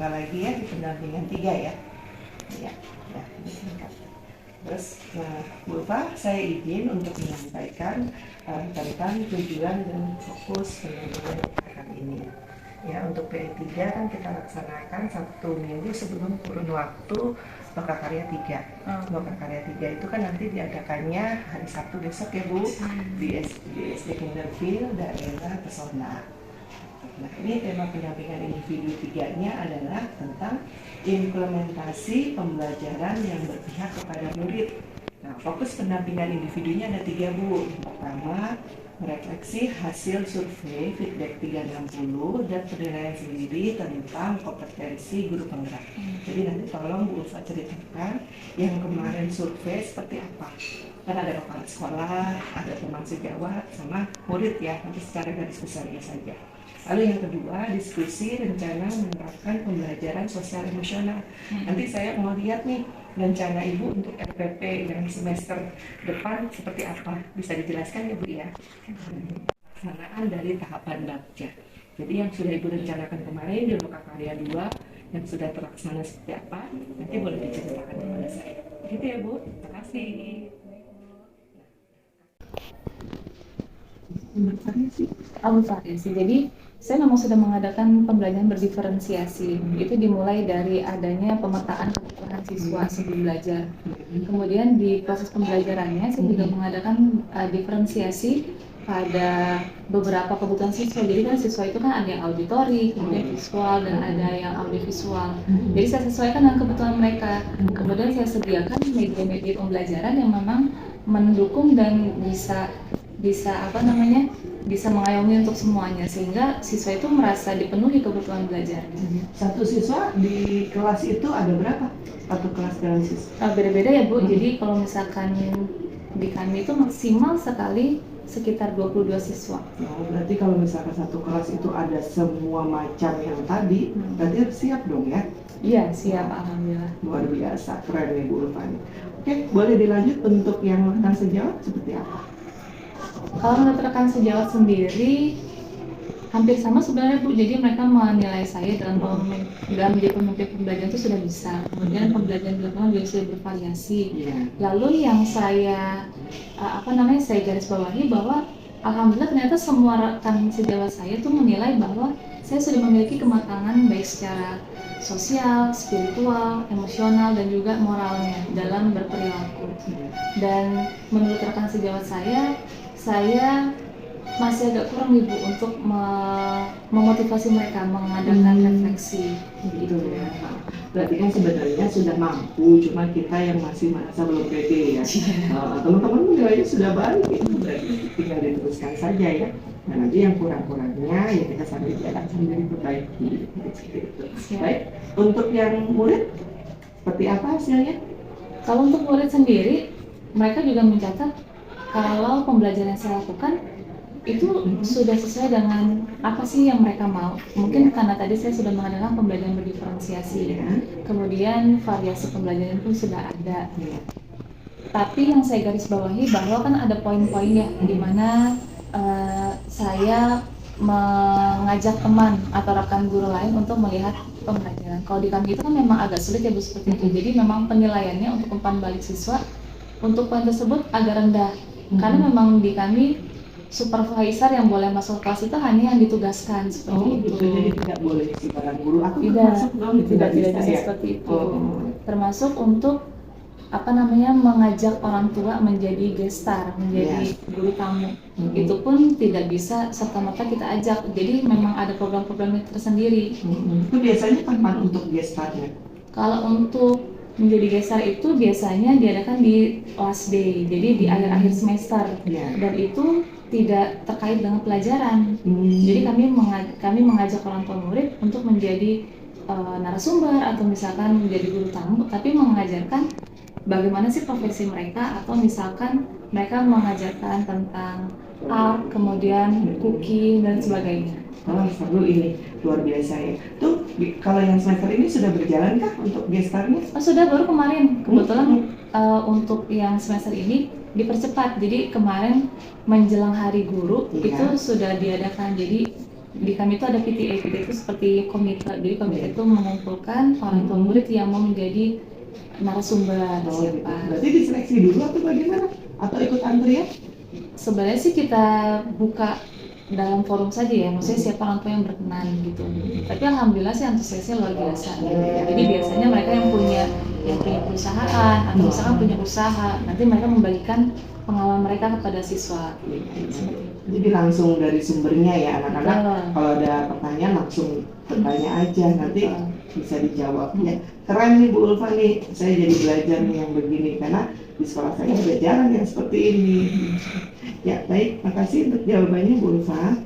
Jumpa lagi ya di pendampingan 3 ya. Ya, ya, ini singkat. Terus, Bu Ulfa, saya izin untuk menyampaikan tentang tujuan dan fokus pendampingan kali ini. Ya, untuk PE3 kan kita laksanakan 1 minggu sebelum kurun waktu Lokakarya 3. Lokakarya 3 itu kan nanti diadakannya hari Sabtu besok ya Bu, di SD Kinderfield, daerah Pesona. Nah, ini tema pendampingan individu 3-nya adalah tentang implementasi pembelajaran yang berpihak kepada murid. Nah, fokus pendampingan individunya ada 3 Bu. Yang pertama, merefleksi hasil survei feedback 360 dan penilaian sendiri tentang kompetensi guru penggerak. Jadi nanti tolong Bu Ulfa ceritakan yang kemarin survei seperti apa. Kan ada kepala sekolah, ada teman sejawat, sama murid ya, nanti secara garis besarnya saja. Lalu yang kedua, diskusi rencana menerapkan pembelajaran sosial emosional. Nanti saya mau lihat nih rencana Ibu untuk RPP yang semester depan seperti apa. Bisa dijelaskan ya Bu ya? Pelaksanaan dari tahapan BAPJA. Jadi yang sudah Ibu rencanakan kemarin di Lokakarya 2 yang sudah terlaksana seperti apa, nanti boleh diceritakan kepada saya. Gitu ya Bu, terima kasih. Variasi. Jadi saya memang sudah mengadakan pembelajaran berdiferensiasi. Itu dimulai dari adanya pemetaan kebutuhan siswa sebelum belajar. Kemudian di proses pembelajarannya saya juga mengadakan diferensiasi pada beberapa kebutuhan siswa. Jadi kan siswa itu kan ada yang auditori, kemudian visual, dan ada yang audiovisual. Jadi saya sesuaikan dengan kebutuhan mereka. Kemudian saya sediakan media-media pembelajaran yang memang mendukung dan bisa mengayomi untuk semuanya, sehingga siswa itu merasa dipenuhi kebutuhan belajar. Satu siswa di kelas itu ada berapa? Satu kelas dalam siswa? Beda-beda ya Bu. Jadi kalau misalkan di kami itu maksimal sekali sekitar 22 siswa. Oh, berarti kalau misalkan satu kelas itu ada semua macam yang tadi, berarti harus siap dong ya? Iya, siap, alhamdulillah. Luar biasa, keren nih Bu Ulfa. Oke, boleh dilanjut untuk yang rekan sejawat seperti apa? Kalau menurut rekan sejawat sendiri hampir sama sebenarnya Bu. Jadi mereka menilai saya dalam menjadi pemimpin pembelajaran itu sudah bisa. Kemudian pembelajaran di lapangan juga sudah bervariasi. Lalu yang saya saya garis bawahi bahwa alhamdulillah ternyata semua rekan sejawat saya itu menilai bahwa saya sudah memiliki kematangan baik secara sosial, spiritual, emosional, dan juga moralnya dalam berperilaku. Dan menurut rekan sejawat saya masih agak kurang nih Bu untuk memotivasi mereka mengadakan refleksi gitu ya. Berarti kan sebenarnya sudah mampu, cuma kita yang masih merasa belum pede ya. Teman-teman nilainya sudah baik, itu berarti tinggal diteruskan saja ya. Nah, nanti yang kurang-kurangnya ya kita sambil jalan sambil diperbaiki. Baik, untuk yang murid seperti apa hasilnya? Kalau untuk murid sendiri, mereka juga mencatat kalau pembelajaran yang saya lakukan itu sudah sesuai dengan apa sih yang mereka mau. Mungkin karena tadi saya sudah mengadakan pembelajaran berdiferensiasi, kemudian variasi pembelajaran pun sudah ada. Tapi yang saya garis bawahi bahwa kan ada poin-poin ya, di mana saya mengajak teman atau rekan guru lain untuk melihat pembelajaran. Kalau di kami itu kan memang agak sulit ya Bu seperti itu. Jadi memang penilaiannya untuk umpan balik siswa untuk poin tersebut agak rendah. Karena memang di kami supervisor yang boleh masuk kelas itu hanya yang ditugaskan seperti itu. Jadi tidak boleh sembarang guru. Aku tidak bisa seperti itu. Termasuk untuk mengajak orang tua menjadi gestar, menjadi guru tamu. Itu pun tidak bisa serta-merta kita ajak. Jadi memang ada program-programnya tersendiri. Itu biasanya kapan untuk gestarnya? Kalau untuk menjadi gestar itu biasanya diadakan di last day, jadi di akhir-akhir semester, dan itu tidak terkait dengan pelajaran. Jadi kami mengajak orang tua murid untuk menjadi narasumber atau misalkan menjadi guru tamu, tapi mengajarkan bagaimana sih profesi mereka, atau misalkan mereka mengajarkan tentang art, kemudian cooking dan sebagainya. Seru ini, luar biasa ya. Tuh, kalau yang semester ini sudah berjalan kah untuk gestarnya? Sudah, baru kemarin. Kebetulan untuk yang semester ini dipercepat. Jadi kemarin menjelang hari guru itu sudah diadakan. Jadi di kami itu ada PTA. PTA itu seperti komite. Jadi komite itu mengumpulkan orang tua murid yang mau menjadi narasumber Gitu. siapa. Berarti diseleksi dulu atau bagaimana? Atau ikut antrian? Sebenarnya sih kita buka dalam forum saja ya, maksudnya siapa orang tua yang berkenan gitu. Tapi alhamdulillah sih antusiasnya luar biasa. Jadi biasanya mereka yang punya perusahaan atau misalkan punya usaha, nanti mereka membagikan pengalaman mereka kepada siswa. Jadi langsung dari sumbernya ya anak-anak. Betul. Kalau ada pertanyaan langsung bertanya aja, nanti bisa dijawab ya. Keren nih Bu Ulfa nih, saya jadi belajar nih yang begini karena di sekolah saya juga jarang yang seperti ini. Ya baik, makasih untuk jawabannya Bu Ulfa.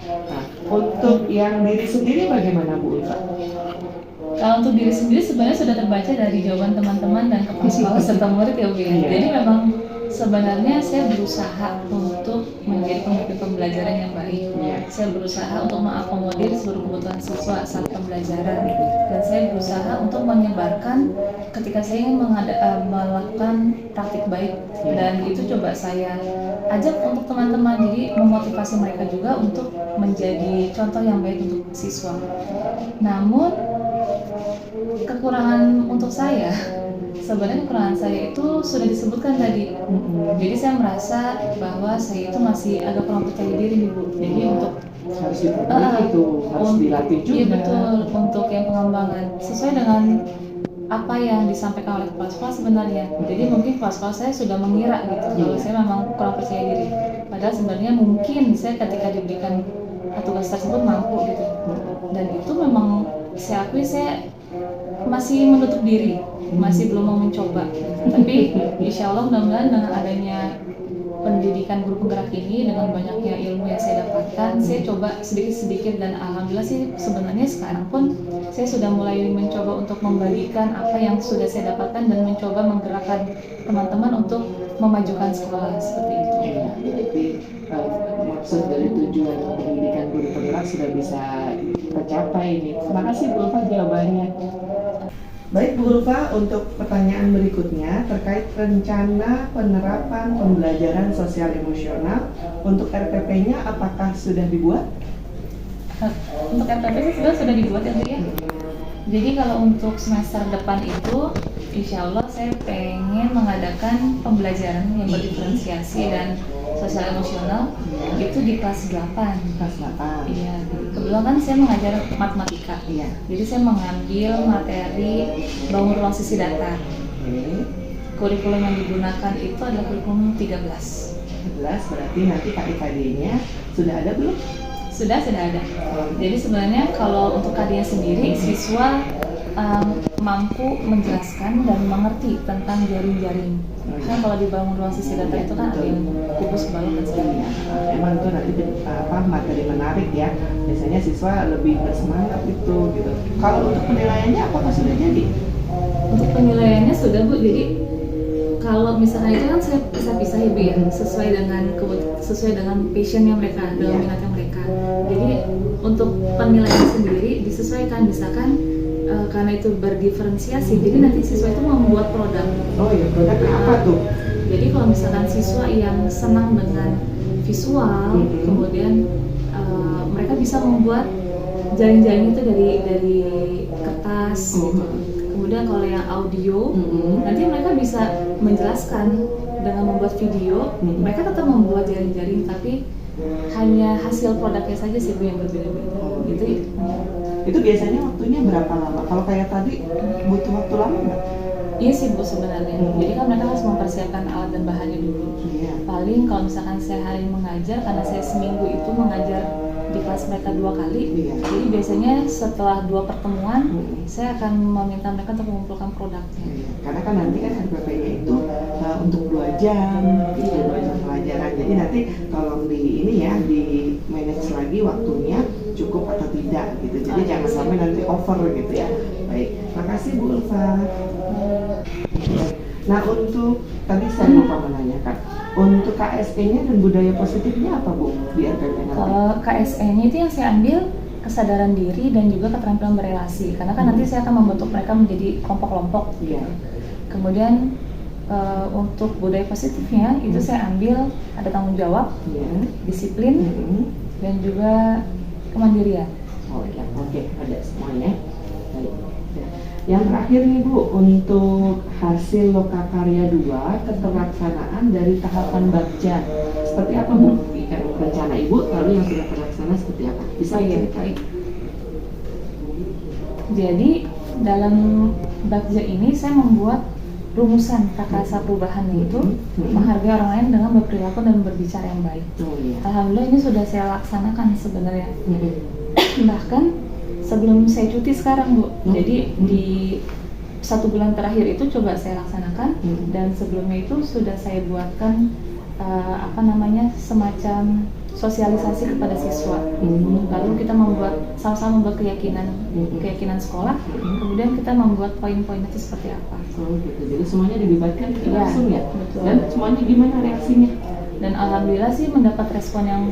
Nah, untuk yang diri sendiri bagaimana Bu Ulfa? Kalau untuk diri sendiri sebenarnya sudah terbaca dari jawaban teman-teman dan kepala sekolah serta murid ya Bu. Jadi memang sebenarnya saya berusaha untuk menjadi pemimpin pembelajaran yang baik. Saya berusaha untuk mengakomodir seluruh kebutuhan siswa saat pembelajaran, dan saya berusaha untuk menyebarkan ketika saya ingin melakukan praktik baik, dan itu coba saya ajak untuk teman-teman, jadi memotivasi mereka juga untuk menjadi contoh yang baik untuk siswa. Namun kekurangan untuk saya, sebenarnya kekurangan saya itu sudah disebutkan tadi. Jadi saya merasa bahwa saya itu masih agak kurang percaya diri nih Bu. Jadi untuk harus diperbaiki itu, harus dilatih juga. Iya betul, untuk yang pengembangan sesuai dengan apa yang disampaikan oleh kepala sekolah sebenarnya. Jadi mungkin kepala sekolah saya sudah mengira gitu kalau saya memang kurang percaya diri. Padahal sebenarnya mungkin saya ketika diberikan tugas tersebut mampu gitu. Dan itu memang saya akui saya masih menutup diri, masih belum mau mencoba. Tapi insya Allah mudah-mudahan dengan adanya pendidikan guru penggerak ini, dengan banyaknya ilmu yang saya dapatkan, saya coba sedikit-sedikit, dan alhamdulillah sih sebenarnya sekarang pun saya sudah mulai mencoba untuk membagikan apa yang sudah saya dapatkan dan mencoba menggerakkan teman-teman untuk memajukan sekolah seperti itu. Berarti maksud dari tujuan pendidikan guru penggerak sudah bisa tercapai nih. Terima kasih Bu Ulfa jawabannya. Baik Bu Ulfa, untuk pertanyaan berikutnya terkait rencana penerapan pembelajaran sosial emosional untuk RPP-nya apakah sudah dibuat? Untuk RPP sudah dibuat ya Bu ya. Jadi kalau untuk semester depan itu insya Allah saya pengen mengadakan pembelajaran yang berdiferensiasi dan sosial emosional itu di kelas 8. Kelas 8. Iya. Kebetulan kan saya mengajar matematika. Iya. Jadi saya mengambil materi bangun ruang sisi datar. Kurikulum yang digunakan itu adalah kurikulum 13. 13 berarti nanti KIKD-nya sudah ada belum? Sudah ada. Jadi sebenarnya kalau untuk KD sendiri siswa mampu menjelaskan dan mengerti tentang jaring-jaring. Kan kalau dibangun ruang sisi data itu kan ada yang kubus, balok dan sebagainya. Emang itu nanti materi menarik ya. Biasanya siswa lebih bersemangat itu gitu. Kalau untuk penilaiannya apakah sudah jadi? Untuk penilaiannya sudah Bu. Jadi kalau misalnya itu kan saya pisah ya Bu ya, sesuai dengan passionnya mereka, dengan minatnya mereka. Jadi untuk penilaian sendiri disesuaikan, misalkan karena itu berdiferensiasi, jadi nanti siswa itu membuat produk. Oh iya, produknya apa tuh? Jadi kalau misalkan siswa yang senang dengan visual, kemudian mereka bisa membuat jaring-jaring itu dari kertas gitu. Kemudian kalau yang audio, nanti mereka bisa menjelaskan dengan membuat video. Mereka tetap membuat jaring-jaring, tapi hanya hasil produknya saja sih Bu yang berbeda-beda. Gitu ya. Itu biasanya waktunya berapa lama? Kalau kayak tadi butuh waktu lama nggak? Iya sih Bu sebenarnya. Jadi kan mereka harus mempersiapkan alat dan bahannya dulu. Paling kalau misalkan saya hari mengajar, karena saya seminggu itu mengajar di kelas mereka 2 kali. Jadi biasanya setelah 2 pertemuan, saya akan meminta mereka untuk mengumpulkan produknya. Karena kan nanti kan RPP-nya itu untuk 2 jam, gitu, 2 jam pelajaran. Jadi nanti tolong di manage lagi waktunya cukup atau tidak gitu. Jadi jangan sampai nanti over gitu ya. Baik, makasih Bu Ulfa. Nah untuk tadi saya lupa menanyakan, untuk KSE-nya dan budaya positifnya apa Bu di RPP nanti? Kalau KSE-nya itu yang saya ambil kesadaran diri dan juga keterampilan berelasi, karena kan nanti saya akan membentuk mereka menjadi kelompok-kelompok. Kemudian untuk budaya positifnya itu saya ambil ada tanggung jawab, disiplin, dan juga kemandirian. Oh ya, oke, ada semuanya. Baik. Yang terakhir nih Bu, untuk hasil Lokakarya 2 keterlaksanaan dari tahapan Bagja. Seperti apa Bu? Yang rencana Ibu, lalu yang sudah terlaksana seperti apa? Bisa diceritain? Jadi dalam Bagja ini saya membuat rumusan kata perubahan, yaitu menghargai orang lain dengan berperilaku dan berbicara yang baik. Oh, iya. Alhamdulillah ini sudah saya laksanakan sebenarnya. Bahkan sebelum saya cuti sekarang Bu, jadi di 1 bulan terakhir itu coba saya laksanakan, dan sebelumnya itu sudah saya buatkan semacam sosialisasi kepada siswa. Lalu kita sama-sama membuat keyakinan sekolah, kemudian kita membuat poin-poin itu seperti apa. Oh gitu, jadi semuanya dilibatkan langsung ya? Betul. Dan semuanya gimana reaksinya? Dan alhamdulillah sih mendapat respon yang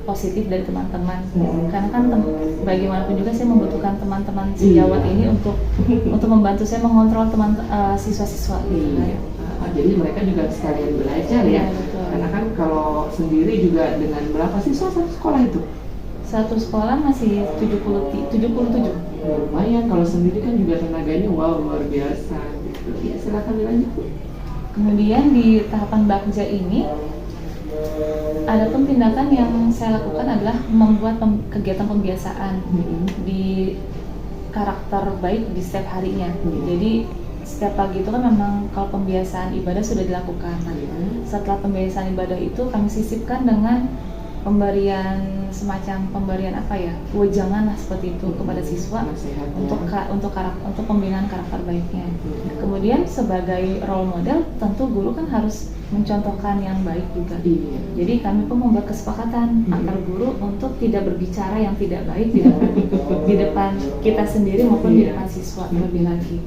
positif dari teman-teman. Karena kan bagaimanapun juga saya membutuhkan teman-teman sejawat ini untuk membantu saya mengontrol siswa-siswa. Jadi mereka juga sekalian belajar ya. Betul. Karena kan kalau sendiri juga dengan berapa siswa satu sekolah itu? Satu sekolah masih 77. Lumayan, kalau sendiri kan juga tenaganya luar biasa gitu. Ya, silakan dilanjut. Kemudian di tahapan Bagja ini adapun tindakan yang saya lakukan adalah membuat kegiatan pembiasaan di karakter baik di setiap harinya. Jadi setiap pagi itu kan memang kalau pembiasaan ibadah sudah dilakukan. Setelah pembiasaan ibadah itu kami sisipkan dengan semacam pemberian wejangan lah seperti itu kepada siswa untuk pembinaan karakter baiknya. Kemudian sebagai role model tentu guru kan harus mencontohkan yang baik juga. Jadi kami pun membuat kesepakatan antar guru untuk tidak berbicara yang tidak baik di depan kita sendiri maupun di depan siswa lebih lagi.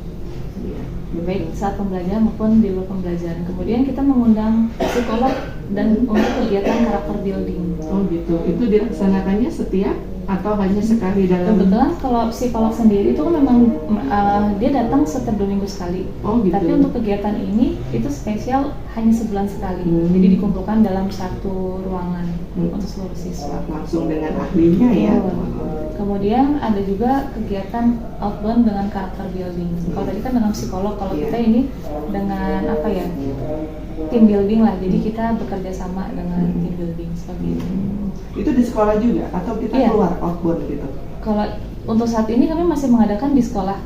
Baik saat pembelajaran maupun di luar pembelajaran. Kemudian kita mengundang psikolog dan untuk kegiatan karakter building. Oh gitu, itu dilaksanakannya setiap atau hanya sekali dalam? Kebetulan kalau psikolog sendiri itu kan memang dia datang setiap 2 minggu sekali. Oh gitu. Tapi untuk kegiatan ini itu spesial hanya sebulan sekali. Jadi dikumpulkan dalam satu ruangan untuk seluruh siswa. Langsung dengan ahlinya ya. Kemudian ada juga kegiatan outbound dengan karakter building. Kalau tadi kan dengan psikolog, kalau kita ini dengan team building lah. Jadi kita bekerja sama dengan team building seperti itu. Itu di sekolah juga atau kita keluar outbound gitu? Kalau untuk saat ini kami masih mengadakan di sekolah.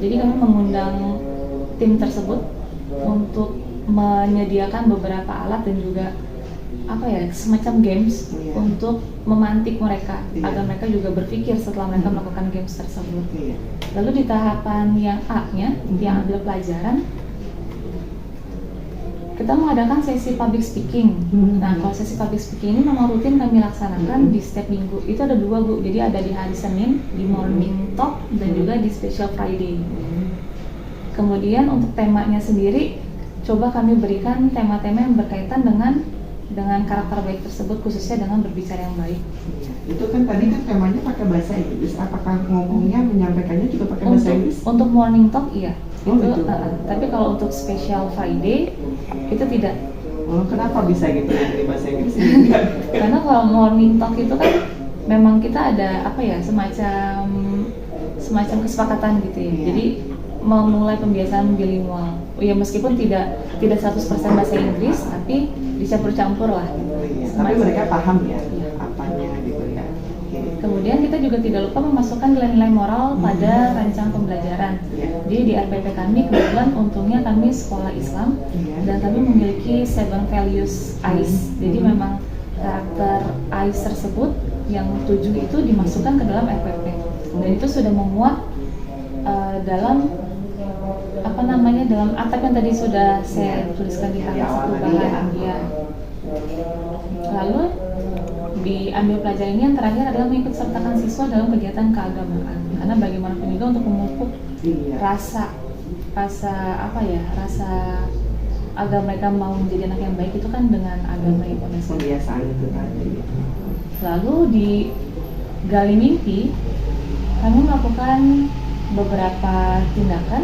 Jadi kami mengundang tim tersebut untuk menyediakan beberapa alat dan juga semacam games untuk memantik mereka agar mereka juga berpikir setelah mereka melakukan games tersebut. Lalu di tahapan yang A-nya, yang ambil pelajaran, kita mengadakan sesi public speaking. Nah, kalau sesi public speaking ini memang rutin kami laksanakan di setiap minggu. Itu ada 2 Bu, jadi ada di hari Senin, di morning talk, dan juga di special Friday. Kemudian untuk temanya sendiri, coba kami berikan tema-tema yang berkaitan dengan karakter baik tersebut, khususnya dengan berbicara yang baik. Itu kan tadi kan temanya pakai bahasa Inggris, apakah ngomongnya menyampaikannya juga pakai bahasa Inggris? Untuk morning talk iya. Gitu. Tapi kalau untuk special Friday itu tidak. Kenapa bisa gitu ya dari bahasa Inggris? Karena kalau morning talk itu kan memang kita ada semacam kesepakatan gitu ya. Jadi memulai pembiasaan bilingual. Ya meskipun tidak 100% bahasa Inggris, tapi dicampur-campur lah. Tapi mereka paham ya apanya gitu ya. Kemudian kita juga tidak lupa memasukkan nilai-nilai moral pada rancang pembelajaran. Jadi di RPP kami kebetulan untungnya kami sekolah Islam dan kami memiliki 7 values AIS. Jadi memang karakter AIS tersebut yang 7 itu dimasukkan ke dalam RPP. Dan itu sudah memuat dalam dalam atap yang tadi sudah saya tuliskan di atas perubahan. Lalu diambil pelajaran ini yang terakhir adalah mengikut sertakan siswa dalam kegiatan keagamaan. Karena bagaimanapun juga untuk memupuk rasa agar mereka mau menjadi anak yang baik itu kan dengan agama itu pembiasaan itu tadi. Lalu di Gali Mimpi kami melakukan beberapa tindakan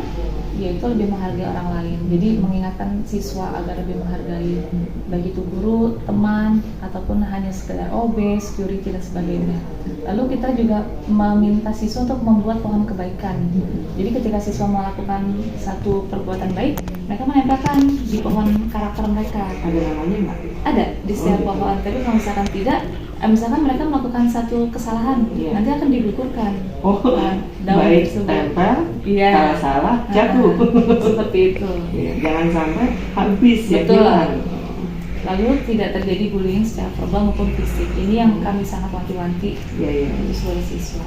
yaitu lebih menghargai orang lain. Jadi mengingatkan siswa agar lebih menghargai baik itu guru, teman, ataupun hanya sekedar OB, security dan sebagainya. Lalu kita juga meminta siswa untuk membuat pohon kebaikan. Jadi ketika siswa melakukan satu perbuatan baik, mereka menempelkan di pohon karakter mereka. Ada namanya nggak? Ada di setiap pohon. Tapi kalau misalkan tidak, misalkan mereka melakukan satu kesalahan, nanti akan digugurkan. Daun baik tempel, kalau salah jatuh. Seperti itu. Jangan sampai habis. Betul. Lalu tidak terjadi bullying secara verbal maupun fisik. Ini yang kami sangat wanti-wanti untuk seluruh siswa.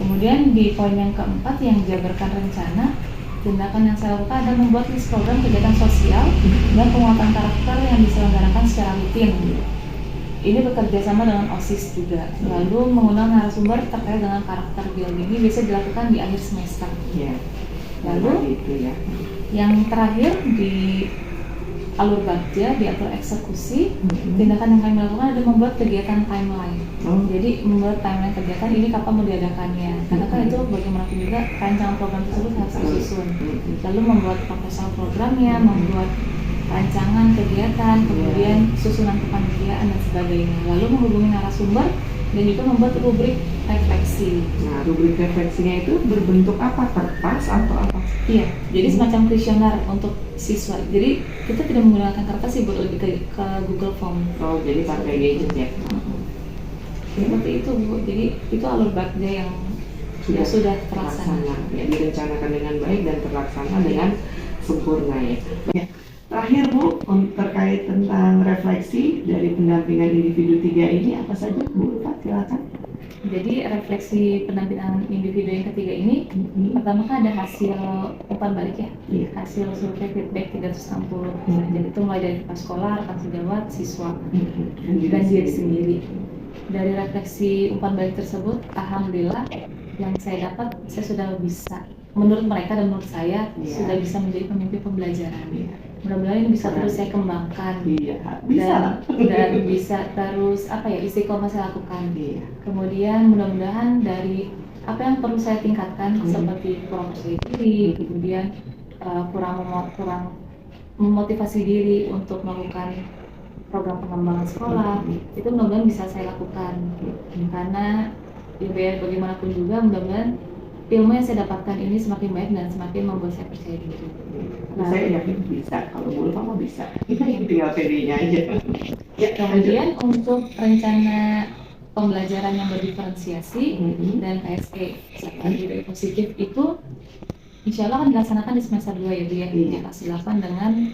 Kemudian di poin yang keempat yang jabarkan rencana, tindakan yang saya lakukan adalah membuat list program kegiatan sosial dan penguatan karakter yang diselenggarakan secara rutin. Ini bekerja sama dengan OSIS juga. Lalu mengundang narasumber terkait dengan karakter building. Ini biasa dilakukan di akhir semester. Lalu yang terakhir di alur bagja, di alur eksekusi, tindakan yang kami lakukan adalah membuat kegiatan timeline. Jadi membuat timeline kegiatan ini kapan mau diadakannya. Karena kan itu bagaimanapun juga rancangan program tersebut harus disusun. Lalu membuat proposal programnya, membuat rancangan kegiatan, kemudian susunan kepanitiaan dan sebagainya. Lalu menghubungi narasumber dan juga membuat rubrik refleksi. Nah, rubrik refleksinya itu berbentuk apa? Kertas atau apa? Iya, jadi semacam kuesioner untuk siswa. Jadi kita tidak menggunakan kertas sih, lebih ke Google Form. Oh, jadi pakai gadget ya? Seperti itu Bu. Jadi itu alur bagja yang sudah terlaksana. Ya, direncanakan dengan baik dan terlaksana dengan sempurna ya. Terakhir Bu, terkait tentang refleksi dari pendampingan individu 3 ini apa saja Bu? Silakan. Jadi refleksi pendampingan individu yang ketiga ini, pertama kan ada hasil umpan balik ya, hasil survei feedback 360. Jadi itu mulai dari kepala sekolah, rekan sejawat, siswa, dan diri sendiri. Dari refleksi umpan balik tersebut, alhamdulillah yang saya dapat, saya sudah bisa, menurut mereka dan menurut saya, sudah bisa menjadi pemimpin pembelajaran. Mudah-mudahan ini bisa terus saya kembangkan dan bisa terus istiqomah saya lakukan. Kemudian mudah-mudahan dari apa yang perlu saya tingkatkan seperti kurang percaya diri, kemudian kurang memotivasi diri untuk melakukan program pengembangan sekolah, itu mudah-mudahan bisa saya lakukan. Karena ya bagaimanapun juga mudah-mudahan ilmu yang saya dapatkan ini semakin baik dan semakin membuat saya percaya diri. Saya yakin bisa, kalau Bu Ulfa mau bisa. Tinggal PD-nya aja. Kemudian untuk rencana pembelajaran yang berdiferensiasi dan KSE serta budaya positif itu insya Allah akan dilaksanakan di semester 2 ya Bu ya. Kelas 8 dengan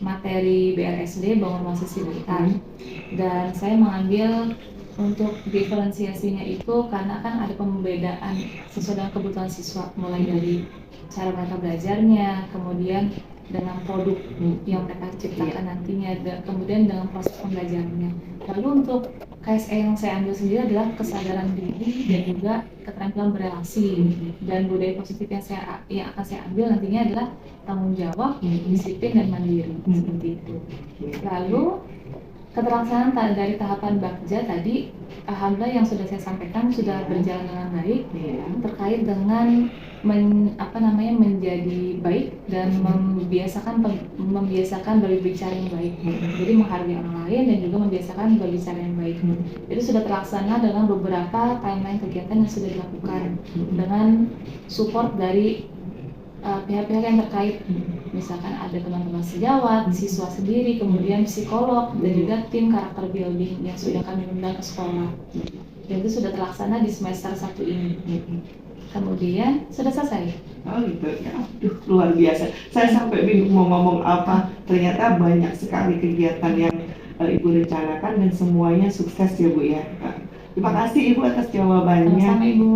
materi BRSD, bangun mahasiswa Berikan. Dan saya mengambil untuk diferensiasinya itu karena kan ada pembedaan sesuai dengan kebutuhan siswa, mulai dari cara mereka belajarnya, kemudian dengan produk yang mereka ciptakan nantinya, dan kemudian dengan proses pembelajarannya. Lalu untuk KSE yang saya ambil sendiri adalah kesadaran diri dan juga keterampilan berelasi, dan budaya positif yang akan saya ambil nantinya adalah tanggung jawab, disiplin dan mandiri, seperti itu. Lalu keterlaksanaan dari tahapan bagja tadi, alhamdulillah yang sudah saya sampaikan sudah berjalan dengan baik, terkait dengan menjadi baik dan membiasakan berbicara yang baik. Jadi menghargai orang lain dan juga membiasakan berbicara yang baik. Itu sudah terlaksana dengan beberapa timeline kegiatan yang sudah dilakukan dengan support dari pihak-pihak yang terkait, misalkan ada teman-teman sejawat, siswa sendiri, kemudian psikolog, dan juga tim karakter building yang sudah kami undang ke sekolah. Dan itu sudah terlaksana di semester 1 ini. Kemudian sudah selesai. Oh gitu ya, aduh luar biasa. Saya sampai bingung mau ngomong apa. Ternyata banyak sekali kegiatan yang Ibu rencanakan dan semuanya sukses ya Bu ya. Terima kasih Ibu atas jawabannya. Sama-sama Ibu.